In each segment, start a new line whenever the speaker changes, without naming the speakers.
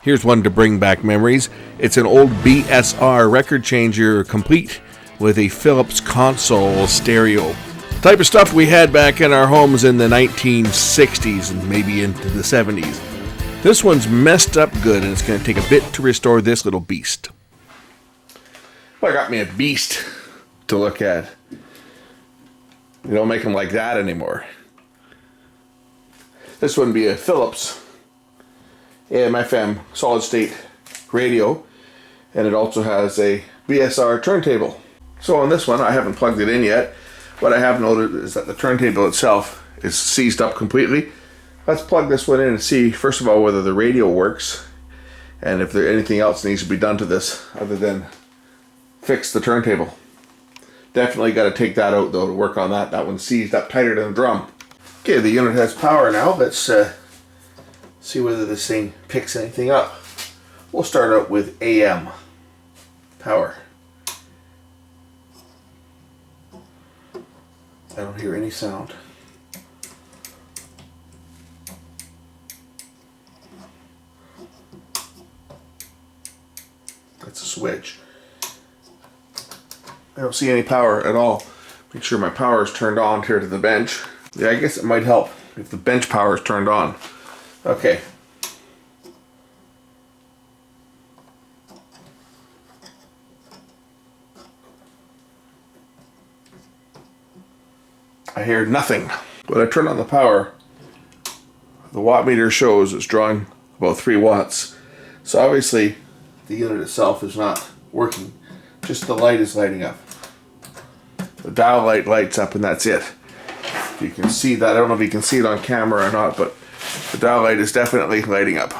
Here's one to bring back memories. It's an old BSR record changer complete with a Philips console stereo. The type of stuff we had back in our homes in the 1960s and maybe into the 70s. This one's messed up good, and it's going to take a bit to restore this little beast. Well, I got me a beast to look at. You don't make them like that anymore. This would be a Philips AM/FM solid state radio, and it also has a BSR turntable. So on this one, I haven't plugged it in yet. What I have noted is that the turntable itself is seized up completely. Let's plug this one in and see, first of all, whether the radio works and if there anything else needs to be done to this other than fix the turntable. Definitely got to take that out though to work on that. That one's seized up tighter than the drum. Okay, the unit has power now. Let's see whether this thing picks anything up. We'll start out with AM power. I don't hear any sound. That's a switch. I don't see any power at all. Make sure my power is turned on here to the bench. Yeah, I guess it might help if the bench power is turned on. Okay. I hear nothing. When I turn on the power, the watt meter shows it's drawing about 3 watts. So obviously the unit itself is not working. Just the light is lighting up. The dial light lights up and that's it. You can see that. I don't know if you can see it on camera or not, but the dial light is definitely lighting up.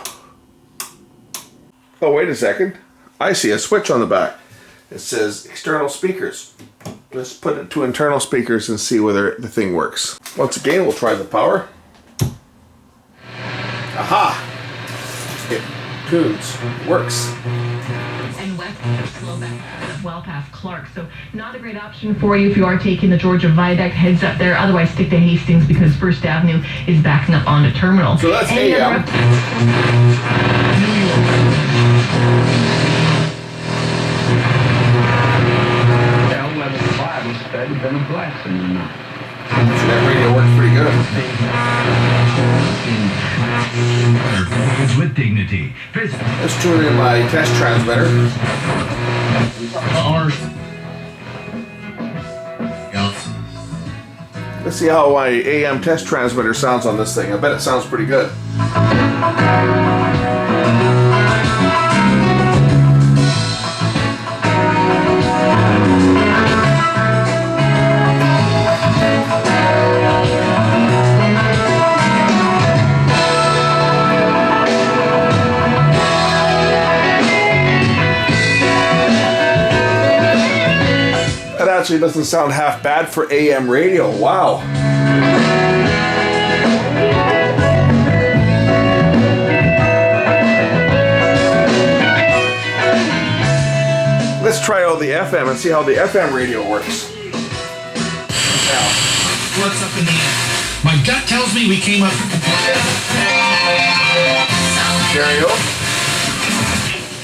Oh, wait a second. I see a switch on the back. It says external speakers. Let's put it to internal speakers and see whether the thing works. Once again, we'll try the power. Aha! It tunes. Works.
And west slow back well past Clark, so not a great option for you if you are taking the Georgia Viaduct. Heads up there. Otherwise, stick to Hastings because First Avenue is backing up onto Terminal.
So that's AM. So that radio works pretty good.
With dignity.
Let's tune in my test transmitter. Let's see how my AM test transmitter sounds on this thing. I bet it sounds pretty good. Actually doesn't sound half bad for AM radio. Wow. Let's try out the FM and see how the FM radio works. Now,
What's up in the air? My gut tells me we came up.
stereo.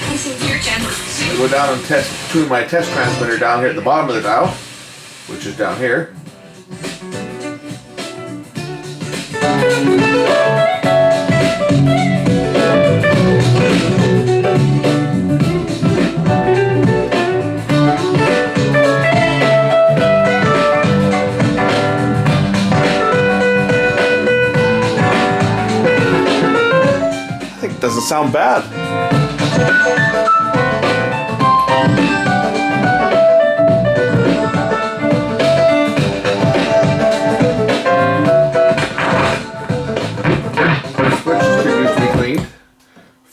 This is your channel.
I go down and tune my test transmitter down here at the bottom of the dial, which is down here. I think it doesn't sound bad.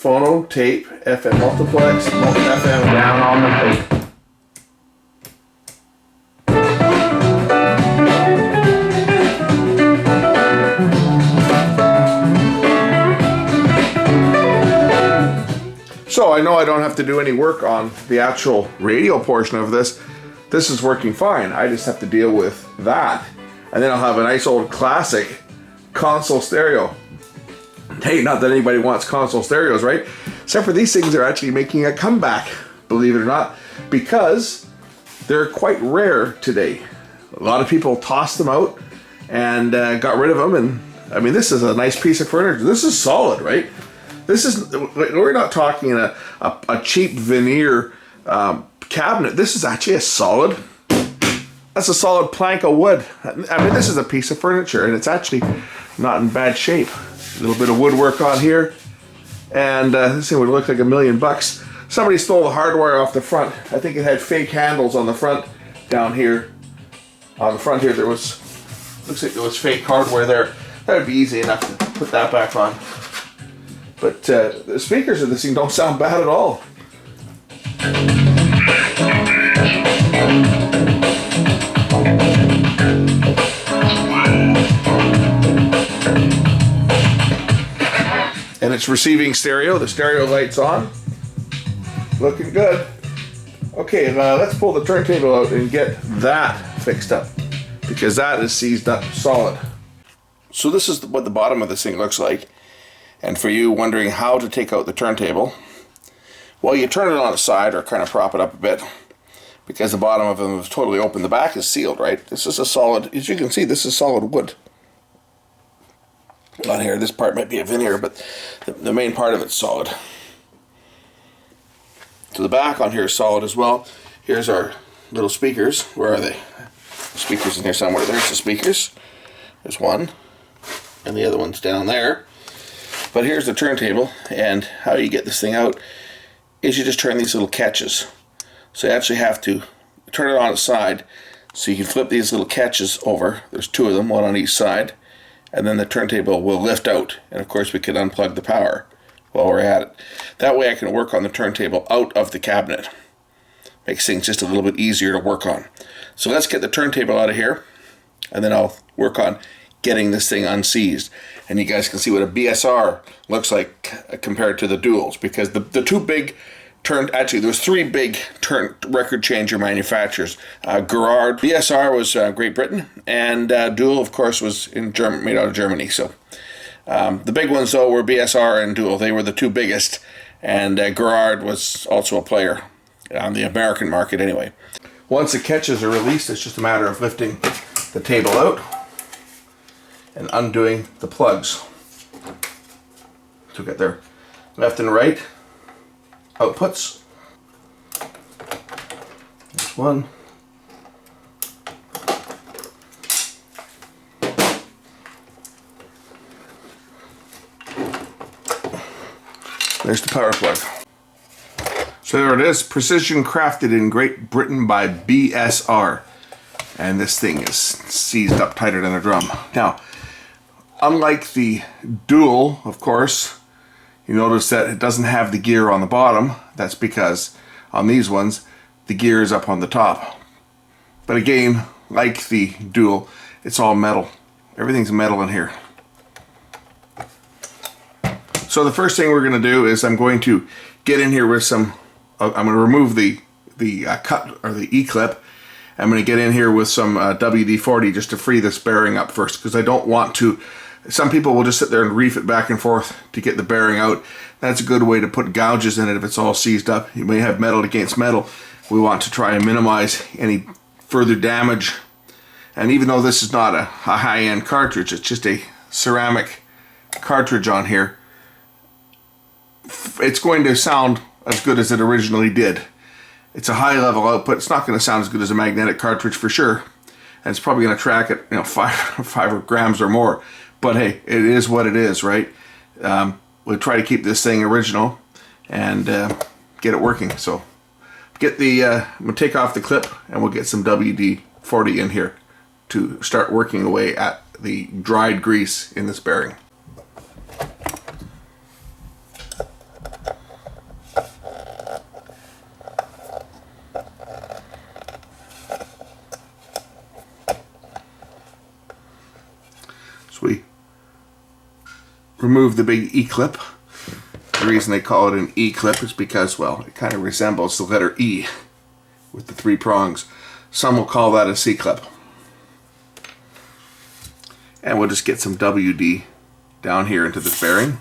Phono, tape, FM multiplex, FM down on the tape. So I know I don't have to do any work on the actual radio portion of this. This is working fine. I just have to deal with that. And then I'll have a nice old classic console stereo. Hey, not that anybody wants console stereos, right? Except for these things are actually making a comeback, believe it or not, because they're quite rare today. A lot of people tossed them out and got rid of them, and I mean, this is a nice piece of furniture. This is solid, right? This is, we're not talking a cheap veneer cabinet. This is actually a solid, that's a solid plank of wood. I mean, this is a piece of furniture, and it's actually not in bad shape. A little bit of woodwork on here, and this thing would look like $1 million. Somebody stole the hardware off the front. I think it had fake handles on the front down here. On the front here, there was, looks like there was fake hardware there. That would be easy enough to put that back on. But the speakers of this thing don't sound bad at all. And it's receiving stereo. The stereo light's on. Looking good. Okay, let's pull the turntable out and get that fixed up, because that is seized up solid. So this is what the bottom of this thing looks like. And for you wondering how to take out the turntable, well, you turn it on its side or kind of prop it up a bit, because the bottom of them is totally open. The back is sealed, right? This is a solid, as you can see, this is solid wood. On here, this part might be a veneer, but the main part of it's solid. So the back on here is solid as well. Here's our little speakers. Where are they? Speakers in here somewhere. There's the speakers. There's one, and the other one's down there. But here's the turntable, and how you get this thing out is you just turn these little catches. So you actually have to turn it on its side, so you can flip these little catches over. There's two of them, one on each side, and then the turntable will lift out. And of course we can unplug the power while we're at it. That way I can work on the turntable out of the cabinet. Makes things just a little bit easier to work on. So let's get the turntable out of here, and then I'll work on getting this thing unseized. And you guys can see what a BSR looks like compared to the duals, because the two big actually there's three big record changer manufacturers. Gerard, BSR was Great Britain, and Dual, of course, was made out of Germany. So the big ones though were BSR and Dual. They were the two biggest, and Gerard was also a player on the American market anyway. Once the catches are released, it's just a matter of lifting the table out and undoing the plugs. So get their left and right outputs. There's one. There's the power plug. So there it is, precision crafted in Great Britain by BSR. And this thing is seized up tighter than a drum. Now, unlike the Dual, of course, you notice that it doesn't have the gear on the bottom. That's because on these ones, the gear is up on the top. But again, like the Dual, it's all metal. Everything's metal in here. So the first thing we're going to do is I'm going to get in here with some, I'm going to remove the cut or the E-clip. I'm going to get in here with some WD-40 just to free this bearing up first, because I don't want to. Some people will just sit there and reef it back and forth to get the bearing out. That's a good way to put gouges in it if it's all seized up. You may have metal against metal. We want to try and minimize any further damage. And even though this is not a high-end cartridge, it's just a ceramic cartridge on here, it's going to sound as good as it originally did. It's a high-level output. It's not going to sound as good as a magnetic cartridge for sure. And it's probably going to track it, 5 grams or more. But hey, it is what it is, right? We'll try to keep this thing original and get it working. So get the, we'll take off the clip and we'll get some WD-40 in here to start working away at the dried grease in this bearing. So we remove the big E-clip. The reason they call it an E-clip is because, well, it kind of resembles the letter E with the 3 prongs. Some will call that a C-clip. And we'll just get some WD down here into this bearing.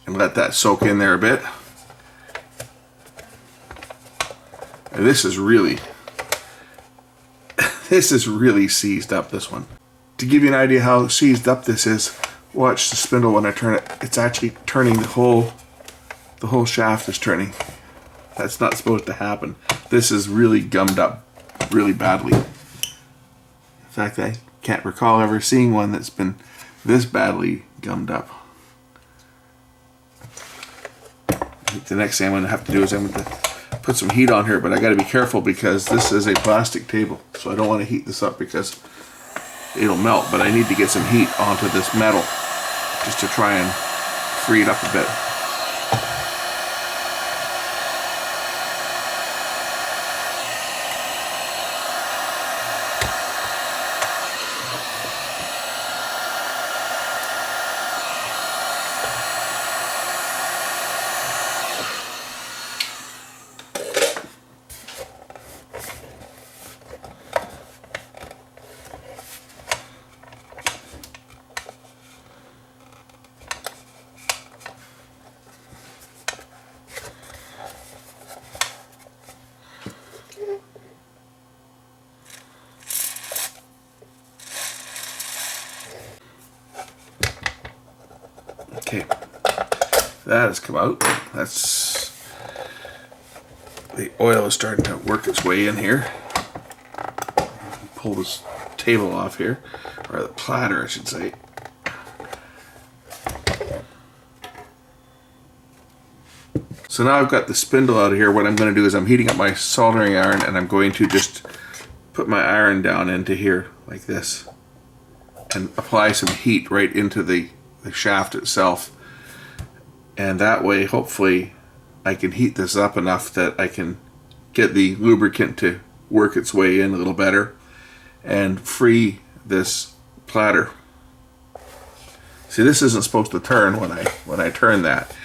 and let that soak in there a bit. And this is really seized up, this one. To give you an idea how seized up this is, watch the spindle when I turn it. It's actually turning the whole shaft is turning. That's not supposed to happen. This is really gummed up really badly. In fact, I can't recall ever seeing one that's been this badly gummed up. I think the next thing I'm going to have to do is I'm going to put some heat on here, but I got to be careful because this is a plastic table, so I don't want to heat this up because it'll melt, but I need to get some heat onto this metal just to try and free it up a bit. Okay, that has come out. That's, the oil is starting to work its way in here. Pull this table off here, or the platter I should say. So now I've got the spindle out of here. What I'm going to do is I'm heating up my soldering iron, and I'm going to just put my iron down into here like this and apply some heat right into the shaft itself, and that way hopefully I can heat this up enough that I can get the lubricant to work its way in a little better and free this platter. See, this isn't supposed to turn when I turn that.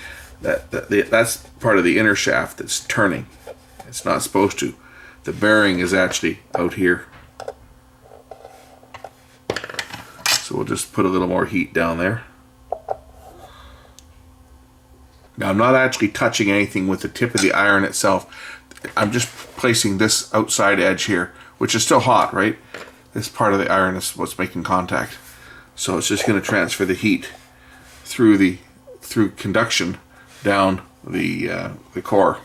That's part of the inner shaft that's turning. It's not supposed to. The bearing is actually out here. So we'll just put a little more heat down there. Now I'm not actually touching anything with the tip of the iron itself. I'm just placing this outside edge here, which is still hot, right? This part of the iron is what's making contact. So it's just going to transfer the heat through conduction down the core.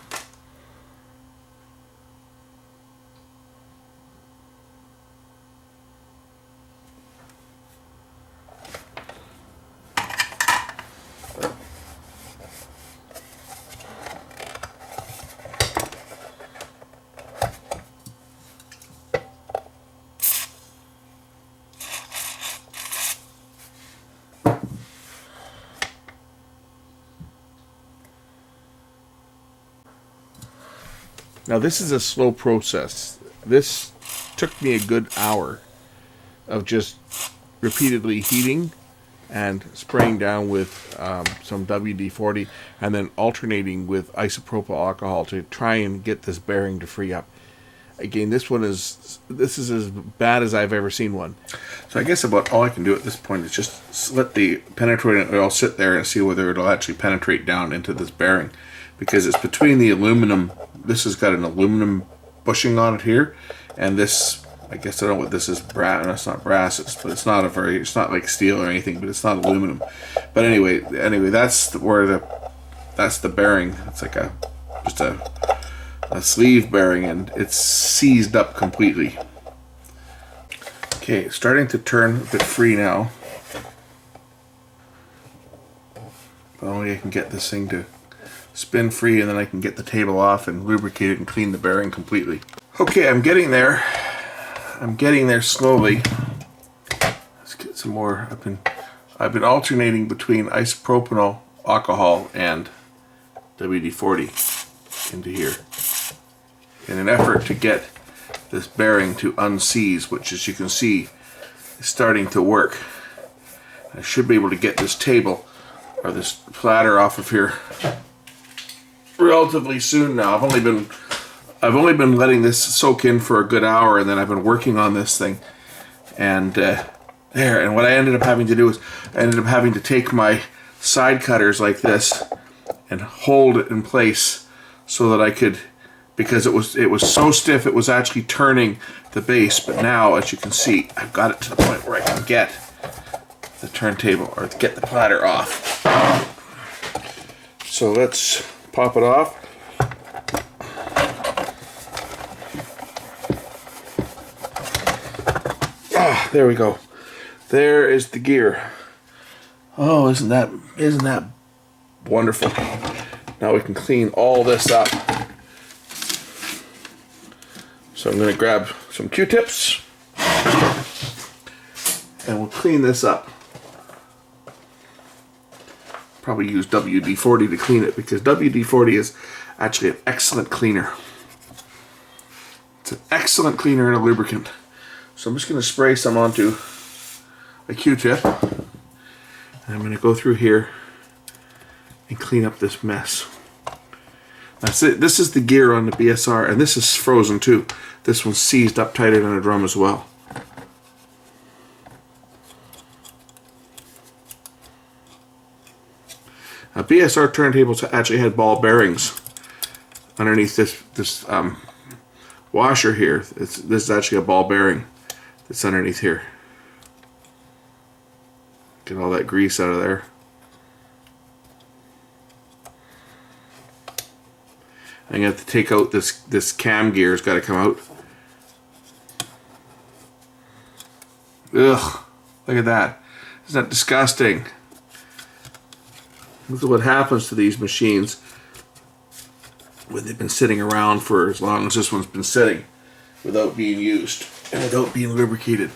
Now this is a slow process. This took me a good hour of just repeatedly heating and spraying down with some WD-40 and then alternating with isopropyl alcohol to try and get this bearing to free up. Again, this is as bad as I've ever seen one. So I guess about all I can do at this point is just let the penetrating oil sit there and see whether it'll actually penetrate down into this bearing, because it's between the aluminum. This has got an aluminum bushing on it here, and this, I guess I don't know what this is, brass. No, it's not brass, it's not like steel or anything, but it's not aluminum. But anyway, that's the bearing. It's like just a sleeve bearing, and it's seized up completely. Okay, it's starting to turn a bit free now. But only I can get this thing to spin free, and then I can get the table off and lubricate it and clean the bearing completely. Okay, I'm getting there. I'm getting there slowly. Let's get some more. I've been alternating between isopropyl alcohol and WD-40 into here in an effort to get this bearing to unseize, which, as you can see, is starting to work. I should be able to get this table or this platter off of here relatively soon now. I've only been letting this soak in for a good hour, and then I've been working on this thing. And and what I ended up having to do is I ended up having to take my side cutters like this and hold it in place so that I could, because it was so stiff it was actually turning the base. But now, as you can see, I've got it to the point where I can get the turntable, or get the platter off. So let's pop it off. Ah, there we go. There is the gear. Oh, isn't that wonderful? Now we can clean all this up. So I'm going to grab some Q-tips and we'll clean this up. Probably use WD-40 to clean it, because WD-40 is actually an excellent cleaner. It's an excellent cleaner and a lubricant. So I'm just going to spray some onto a Q-tip. And I'm going to go through here and clean up this mess. That's it. This is the gear on the BSR, and this is frozen too. This one's seized up tighter than a drum as well. Now, BSR turntables actually had ball bearings underneath this washer here. This is actually a ball bearing that's underneath here. Get all that grease out of there. I'm gonna have to take out this cam gear. It's got to come out. Ugh! Look at that. Isn't that disgusting? Look at what happens to these machines when they've been sitting around for as long as this one's been sitting without being used and without being lubricated.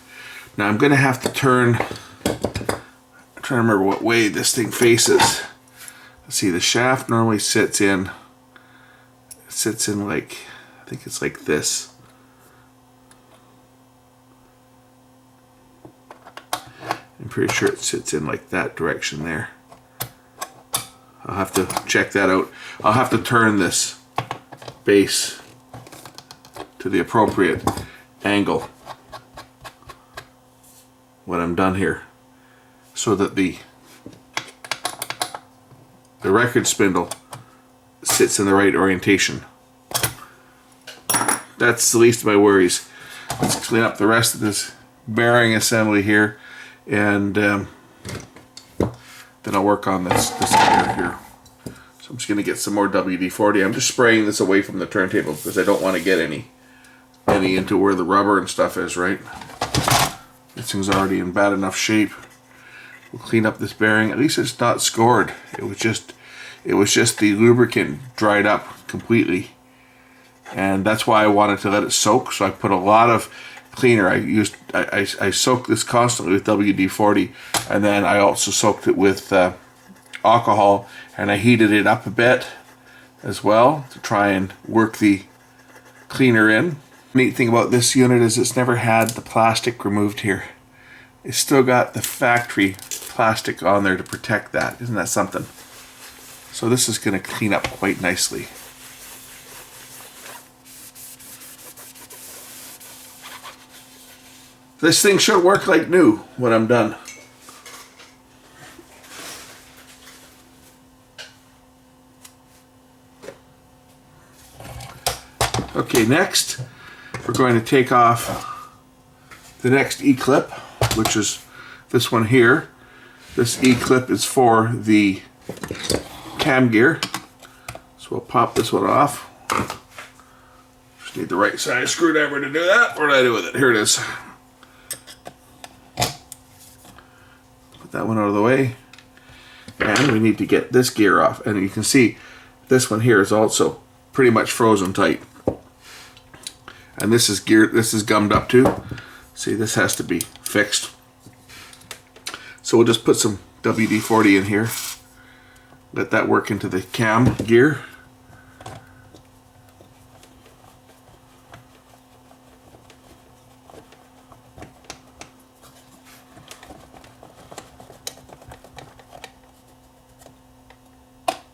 Now I'm gonna have to turn. I'm trying to remember what way this thing faces. Let's see. The shaft normally sits in. Sits in like, I think it's like this. I'm pretty sure it sits in like that direction there. I'll have to check that out. I'll have to turn this base to the appropriate angle when I'm done here, so that the record spindle sits in the right orientation. That's the least of my worries. Let's clean up the rest of this bearing assembly here, and then I'll work on this gear here. So I'm just going to get some more WD-40. I'm just spraying this away from the turntable because I don't want to get any into where the rubber and stuff is, right? This thing's already in bad enough shape. We'll clean up this bearing. At least it's not scored. It was just the lubricant dried up completely, and that's why I wanted to let it soak. So I put a lot of cleaner. I soaked this constantly with WD-40, and then I also soaked it with alcohol, and I heated it up a bit as well to try and work the cleaner in. Neat thing about this unit is it's never had the plastic removed here. It's still got the factory plastic on there to protect that. Isn't that something? So this is going to clean up quite nicely. This thing should work like new when I'm done. Okay, next we're going to take off the next E-clip, which is this one here. This E-clip is for the cam gear. So we'll pop this one off. Just need the right size screwdriver to do that. What did I do with it? Here it is. Put that one out of the way. And we need to get this gear off. And you can see this one here is also pretty much frozen tight. And this is geared, this is gummed up too. See, this has to be fixed. So we'll just put some WD-40 in here. Let that work into the cam gear.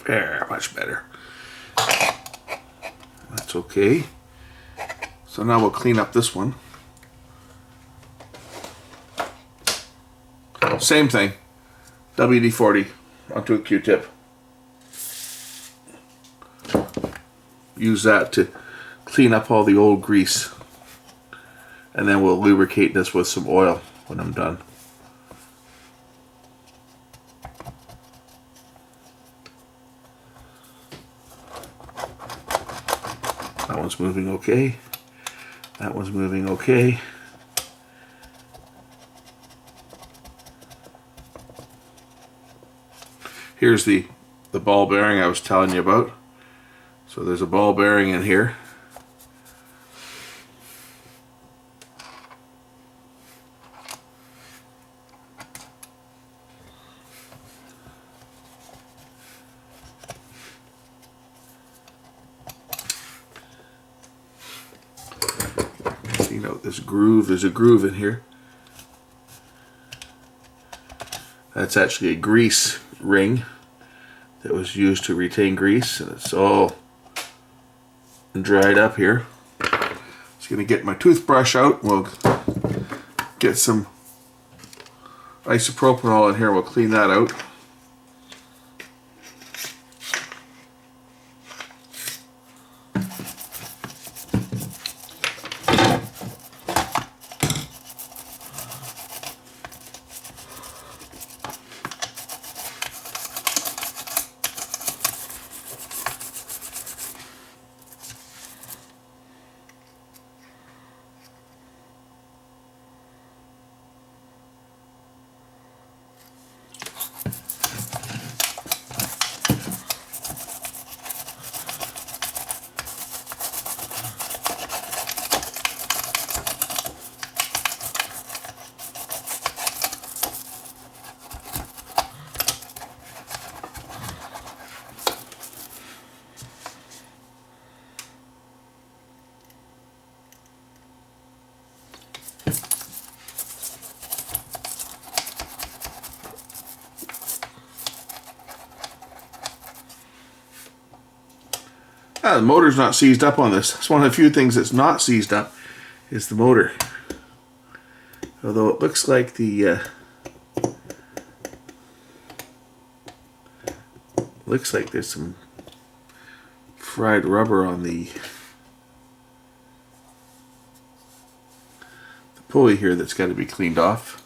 There, much better. That's okay. So now we'll clean up this one. Same thing. WD-40 onto a Q-tip. Use that to clean up all the old grease. And then we'll lubricate this with some oil when I'm done. That one's moving okay. That one's moving okay. Here's the ball bearing I was telling you about. So there's a ball bearing in here. Clean out this groove. There's a groove in here. That's actually a grease ring that was used to retain grease, and it's all dried up here. Just gonna get my toothbrush out. We'll get some isopropanol in here. We'll clean that out. The motor's not seized up on this. It's one of the few things that's not seized up is the motor. Although it looks like there's some fried rubber on the pulley here that's got to be cleaned off.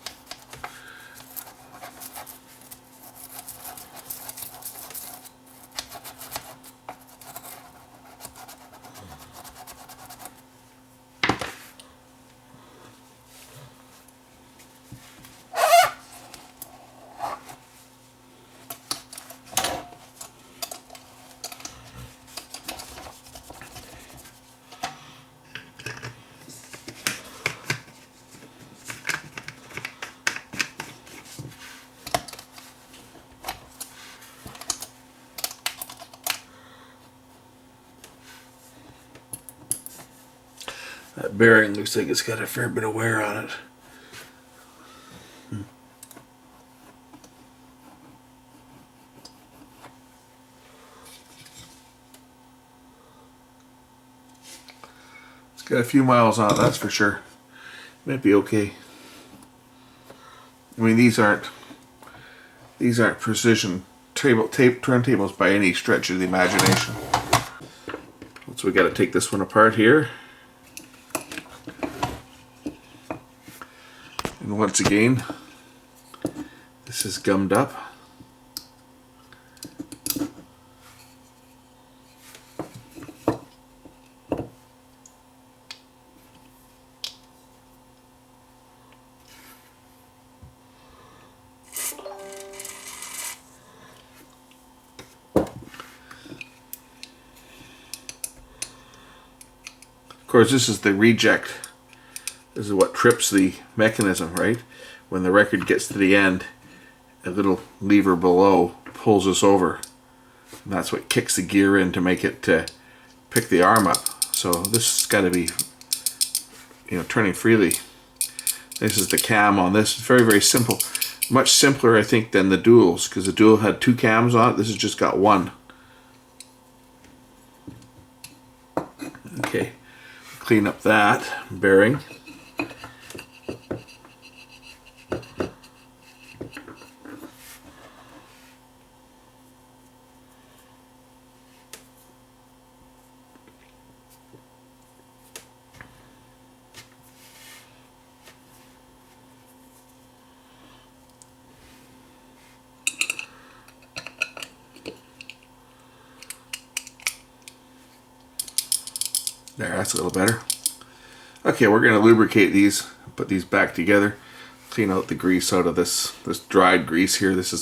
That bearing looks like it's got a fair bit of wear on it. It's got a few miles on it, that's for sure. Might be okay. I mean, these aren't precision turntables by any stretch of the imagination. So we got to take this one apart here. And once again, this is gummed up. Of course, this is the reject. This is what trips the mechanism, right? When the record gets to the end, a little lever below pulls us over. And that's what kicks the gear in to make it pick the arm up. So this has got to be, turning freely. This is the cam on this. It's very, very simple. Much simpler, I think, than the duals, because the dual had 2 cams on it. This has just got 1. Okay, clean up that bearing. There, that's a little better. Okay, we're going to lubricate these, put these back together, clean out the grease out of this dried grease here. This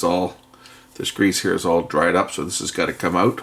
grease here is all dried up, so this has got to come out.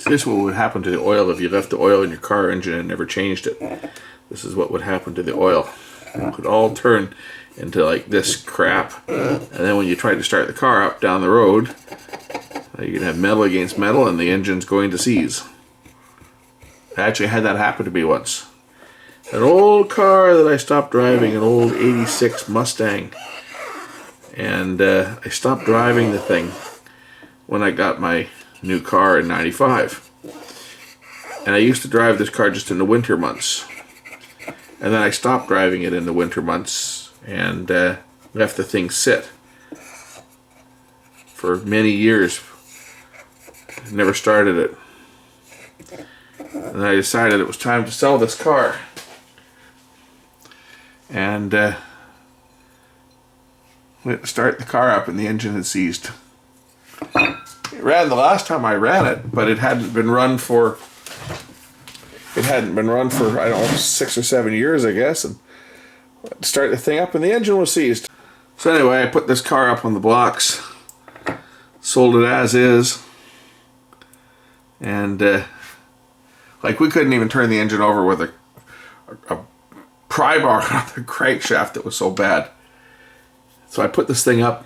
This is what would happen to the oil if you left the oil in your car engine and never changed it. This is what would happen to the oil. It would all turn into like this crap. And then when you try to start the car up down the road, you can have metal against metal and the engine's going to seize. I actually had that happen to me once. An old car that I stopped driving, an old 86 Mustang. And I stopped driving the thing when I got my new car in '95, and I used to drive this car just in the winter months, and then I stopped driving it in the winter months and left the thing sit for many years. Never started it, and I decided it was time to sell this car, and went to start the car up and the engine had seized. It ran the last time I ran it, but it hadn't been run for I don't know, 6 or 7 years, I guess, and start the thing up and the engine was seized. So anyway, I put this car up on the blocks, sold it as is, and like we couldn't even turn the engine over with a pry bar on the crankshaft that was so bad. So I put this thing up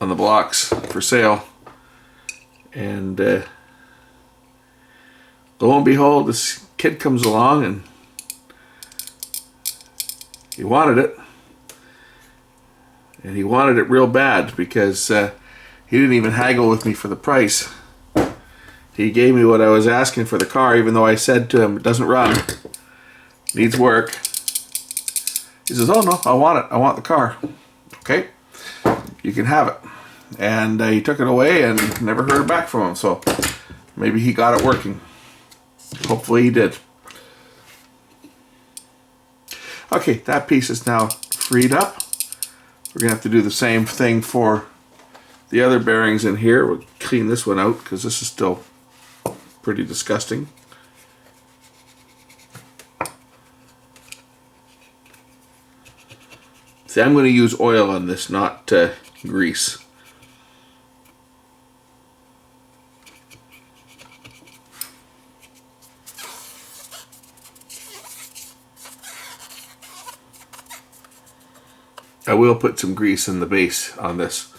on the blocks for sale, and lo and behold, this kid comes along and he wanted it, and he wanted it real bad because he didn't even haggle with me for the price. He gave me what I was asking for the car, even though I said to him it doesn't run, needs work. He says, oh no, I want it, I want the car. Okay, you can have it. And he took it away and never heard back from him, so maybe he got it working. Hopefully he did. Okay, that piece is now freed up. We're gonna have to do the same thing for the other bearings in here. We'll clean this one out because this is still pretty disgusting. See, I'm going to use oil on this, not grease. I will put some grease in the base on this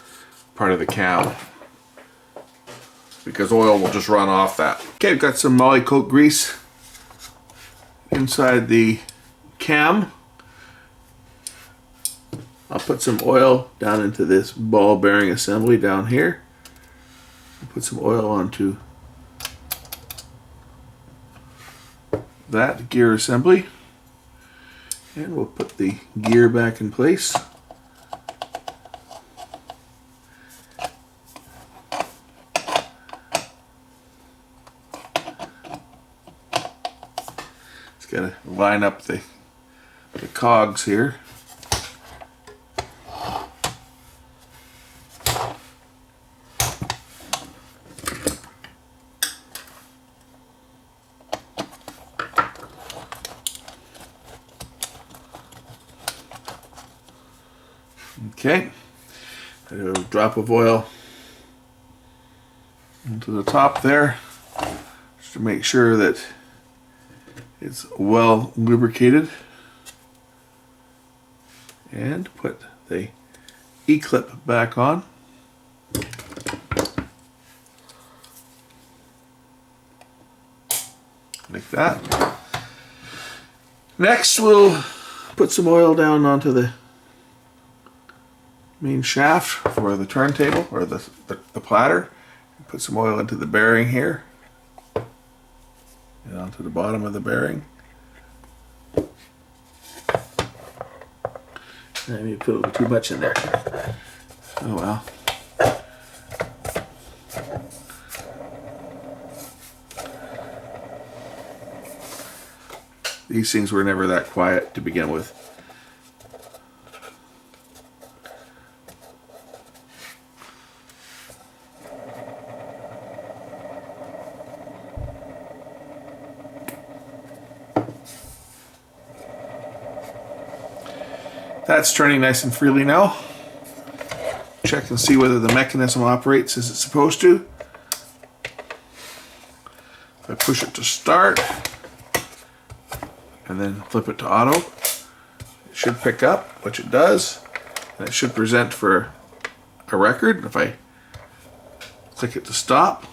part of the cam, because oil will just run off that. Okay, I've got some Molly Coat grease inside the cam. I'll put some oil down into this ball bearing assembly down here. I'll put some oil onto that gear assembly. And we'll put the gear back in place. Just gotta line up the cogs here. Okay, a drop of oil into the top there, just to make sure that it's well lubricated. And put the E-clip back on. Like that. Next we'll put some oil down onto the main shaft for the turntable, or the platter. Put some oil into the bearing here and onto the bottom of the bearing. Maybe put a little too much in there. Oh well. These things were never that quiet to begin with. That's turning nice and freely now. Check and see whether the mechanism operates as it's supposed to. If I push it to start and then flip it to auto, it should pick up, which it does, and it should present for a record. If I click it to stop,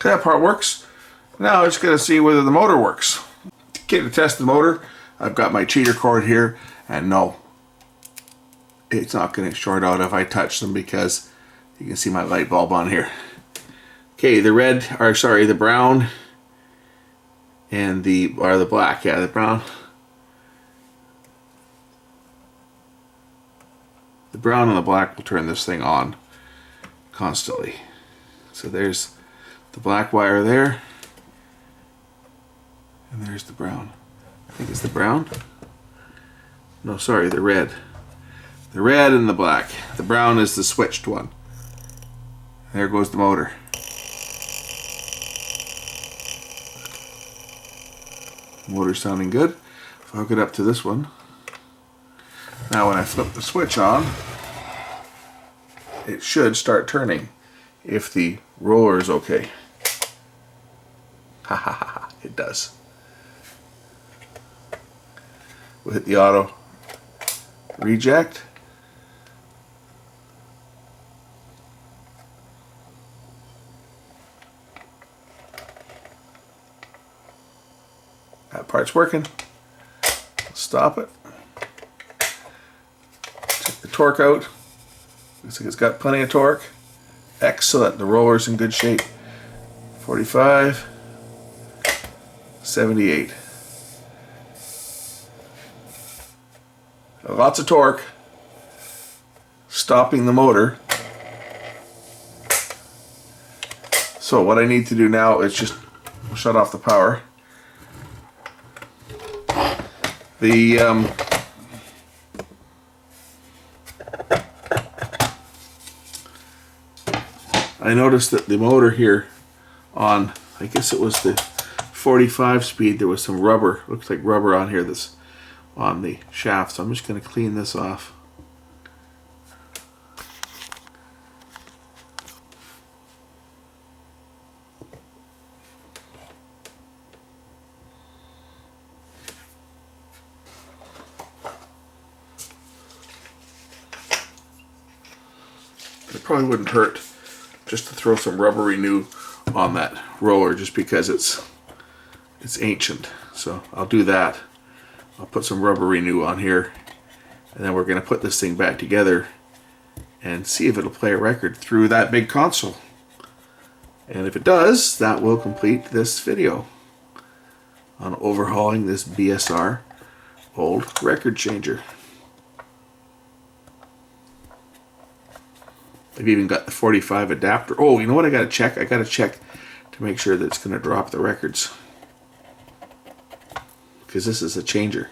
that part works. Now I'm just going to see whether the motor works. Okay, to test the motor, I've got my cheater cord here, and no, it's not going to short out if I touch them, because you can see my light bulb on here. Okay, the brown and the black. Yeah, the brown. The brown and the black will turn this thing on constantly. So there's the black wire there, and there's the brown. I think it's the brown. No, sorry, the red. The red and the black. The brown is the switched one. There goes the motor. Motor's sounding good. If I hook it up to this one. Now when I flip the switch on, it should start turning if the roller is okay. Ha ha ha, it does. We'll hit the auto reject. That part's working. Stop it. Check the torque out. Looks like it's got plenty of torque. Excellent. The roller's in good shape. 45, 78. Lots of torque. Stopping the motor. So what I need to do now is just shut off the power. I noticed that the motor here on, I guess it was the 45 speed, there was some rubber, looks like rubber on here that's on the shaft, so I'm just going to clean this off. It probably wouldn't hurt just to throw some rubber renew on that roller, just because it's ancient. So I'll do that. I'll put some rubber renew on here, and then we're going to put this thing back together and see if it'll play a record through that big console. And if it does, that will complete this video on overhauling this BSR old record changer. I've even got the 45 adapter. Oh, you know what I gotta check? I gotta check to make sure that it's gonna drop the records, because this is a changer.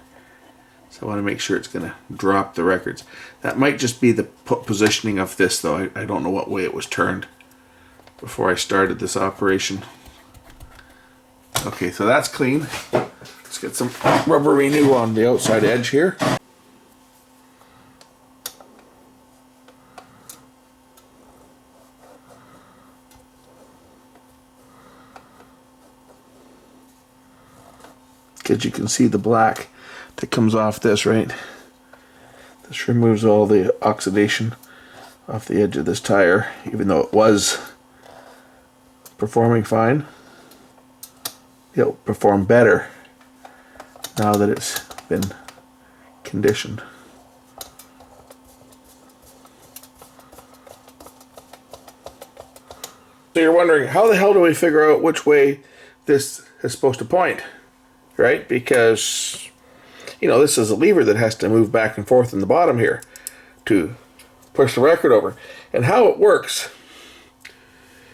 So I want to make sure it's gonna drop the records. That might just be the positioning of this, though. I don't know what way it was turned. before I started this operation. Okay, so that's clean. Let's get some rubber renew on the outside edge here. Because you can see the black that comes off this, right? This removes all the oxidation off the edge of this tire, even though it was performing fine. It'll perform better now that it's been conditioned. So you're wondering, how the hell do we figure out which way this is supposed to point? Right? Because, you know, this is a lever that has to move back and forth in the bottom here to push the record over. And how it works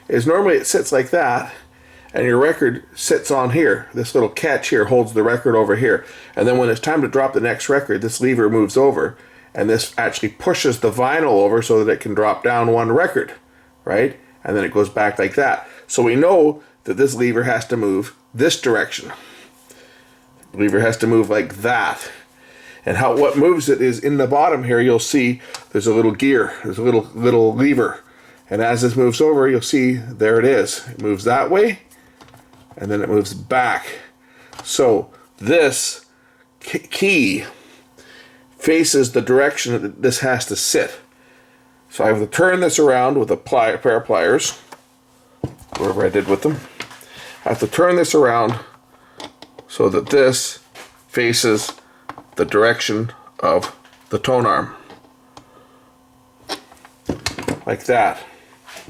is normally it sits like that, and your record sits on here. This little catch here holds the record over here. And then when it's time to drop the next record, this lever moves over, and this actually pushes the vinyl over so that it can drop down one record, right? And then it goes back like that. So we know that this lever has to move this direction. The lever has to move like that. And what moves it is in the bottom here, you'll see there's a little gear, there's a little lever. And as this moves over, you'll see there it is. It moves that way, and then it moves back. So this key faces the direction that this has to sit. So I have to turn this around with a pair of pliers, wherever I did with them. I have to turn this around so that this faces the direction of the tone arm. Like that.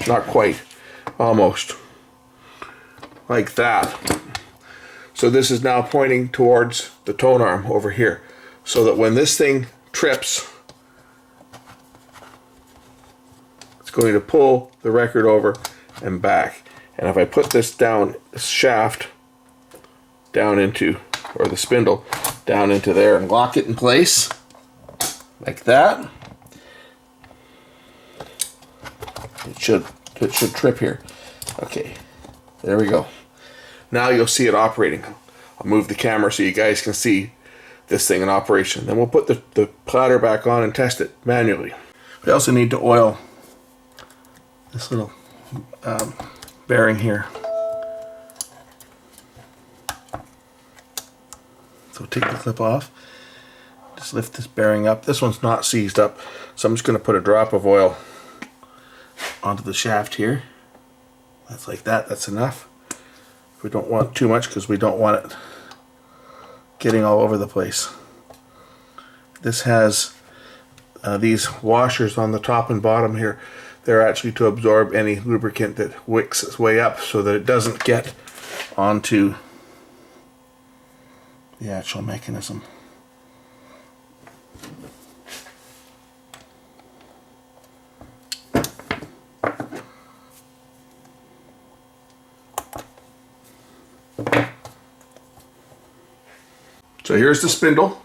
Not quite. Almost. Like that. So this is now pointing towards the tone arm over here. So that when this thing trips, it's going to pull the record over and back. And if I put this down, this shaft down into, or the spindle down into there, and lock it in place like that, it should trip here. Okay, there we go. Now you'll see it operating. I'll move the camera so you guys can see this thing in operation. Then we'll put the platter back on and test it manually. We also need to oil this little bearing here. So take the clip off, just lift this bearing up. This one's not seized up, so I'm just going to put a drop of oil onto the shaft here. That's like that, that's enough. We don't want too much because we don't want it getting all over the place. This has these washers on the top and bottom here. They're actually to absorb any lubricant that wicks its way up so that it doesn't get onto the actual mechanism. So here's the spindle.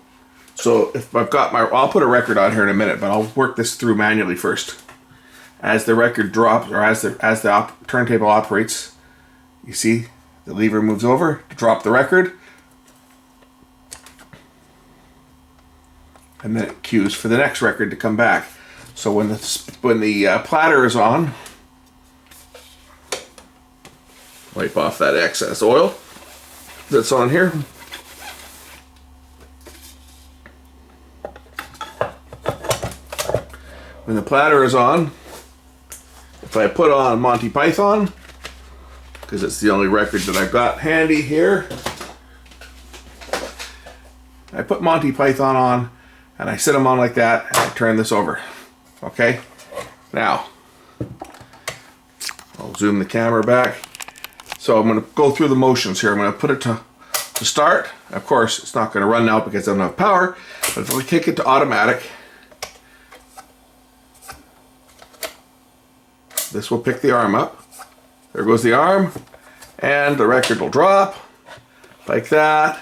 So if I've got I'll put a record on here in a minute, but I'll work this through manually first. As the record drops, or as the turntable operates, you see the lever moves over to drop the record, and then it cues for the next record to come back. So when the platter is on, wipe off that excess oil that's on here. When the platter is on, if I put on Monty Python, because it's the only record that I've got handy here, I put Monty Python on and I sit them on like that and I turn this over. Okay? Now, I'll zoom the camera back. So I'm going to go through the motions here. I'm going to put it to start. Of course, it's not going to run now because I don't have power, but if I kick it to automatic, this will pick the arm up. There goes the arm, and the record will drop like that,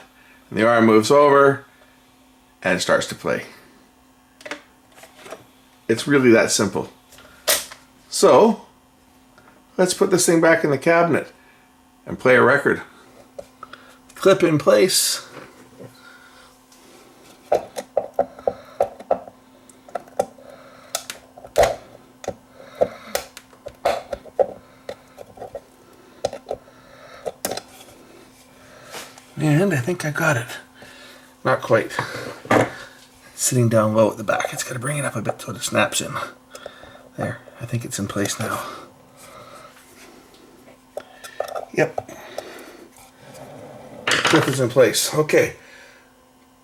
and the arm moves over and it starts to play. It's really that simple. So let's put this thing back in the cabinet and play a record. Clip in place. And I think I got it. Not quite. Sitting down low at the back. It's got to bring it up a bit so it snaps in. There, I think it's in place now. Yep. Clip is in place. Okay.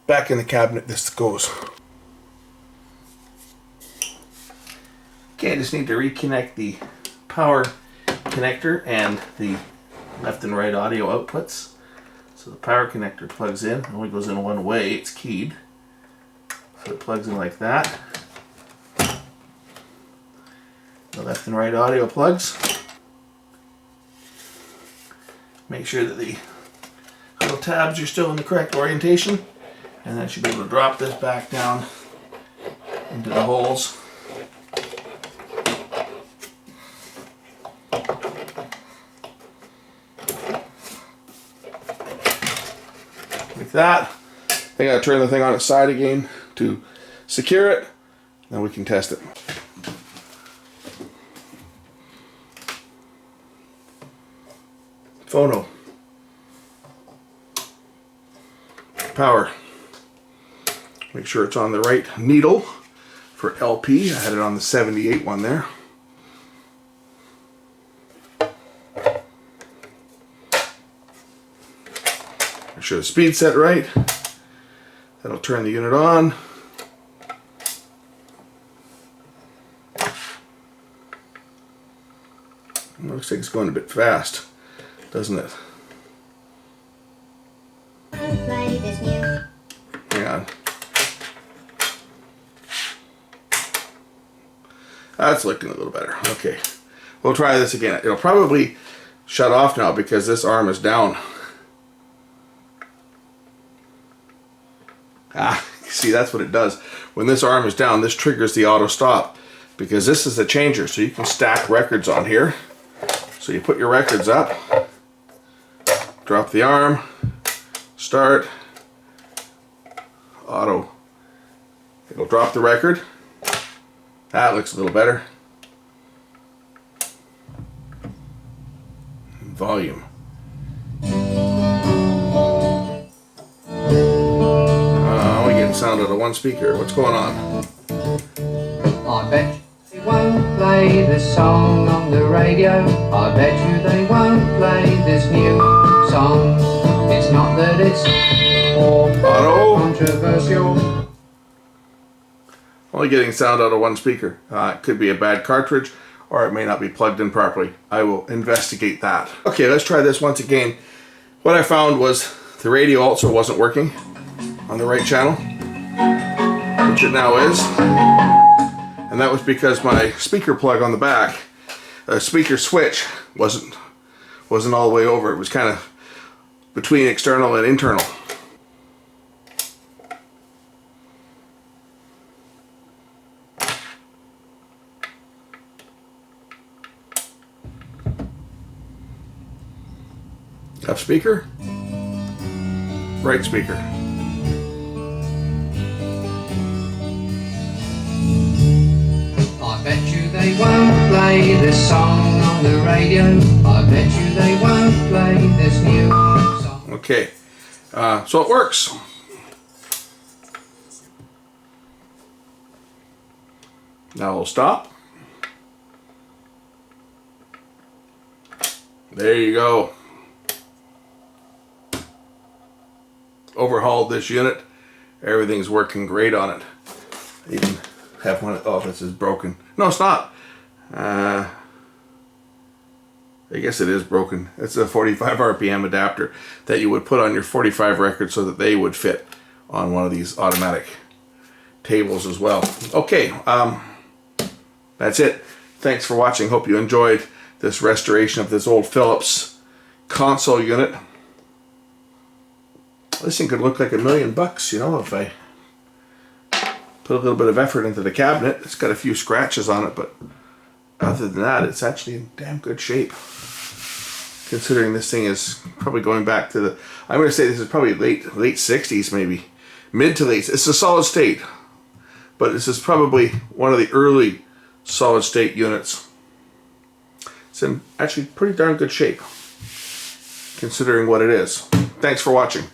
Back in the cabinet this goes. Okay, I just need to reconnect the power connector and the left and right audio outputs. So the power connector plugs in, it only goes in one way, it's keyed. So it plugs in like that. The left and right audio plugs. Make sure that the little tabs are still in the correct orientation, and then I should be able to drop this back down into the holes. Like that. I gotta turn the thing on its side again to secure it, then we can test it. Phono. Power. Make sure it's on the right needle for LP. I had it on the 78 one there. Make sure the speed's set right. That'll turn the unit on. It looks like it's going a bit fast, doesn't it? Hang on. That's looking a little better. Okay. We'll try this again. It'll probably shut off now because this arm is down. Ah, see, that's what it does. When this arm is down, this triggers the auto stop because this is the changer, so you can stack records on here. So you put your records up, drop the arm, start, auto. It'll drop the record. That looks a little better. Volume. We're getting sound out of one speaker. What's going on?
I bet they won't play this song on the radio. I bet you they won't play this new song. It's not that it's
Auto.
controversial.
Only getting sound out of one speaker. It could be a bad cartridge, or it may not be plugged in properly. I will investigate that. Okay, let's try this once again. What I found was the radio also wasn't working on the right channel, which it now is. And that was because my speaker plug on the back, speaker switch, wasn't all the way over. It was kind of between external and internal. Left speaker, right speaker.
I bet you they won't play this song on the radio. I bet you they won't play this new song.
Okay, so it works. Now we'll stop. There you go. Overhauled this unit. Everything's working great on it. I even have one. Oh, this is broken. No, it's not. I guess it is broken. It's a 45 RPM adapter that you would put on your 45 record so that they would fit on one of these automatic tables as well. Okay, that's it. Thanks for watching. Hope you enjoyed this restoration of this old Philips console unit. This thing could look like $1 million, you know, if I put a little bit of effort into the cabinet. It's got a few scratches on it, but other than that, it's actually in damn good shape. Considering this thing is probably going back to the, I'm going to say this is probably late 60s, maybe mid to late. It's a solid state, but this is probably one of the early solid state units. It's in actually pretty darn good shape, considering what it is. Thanks for watching.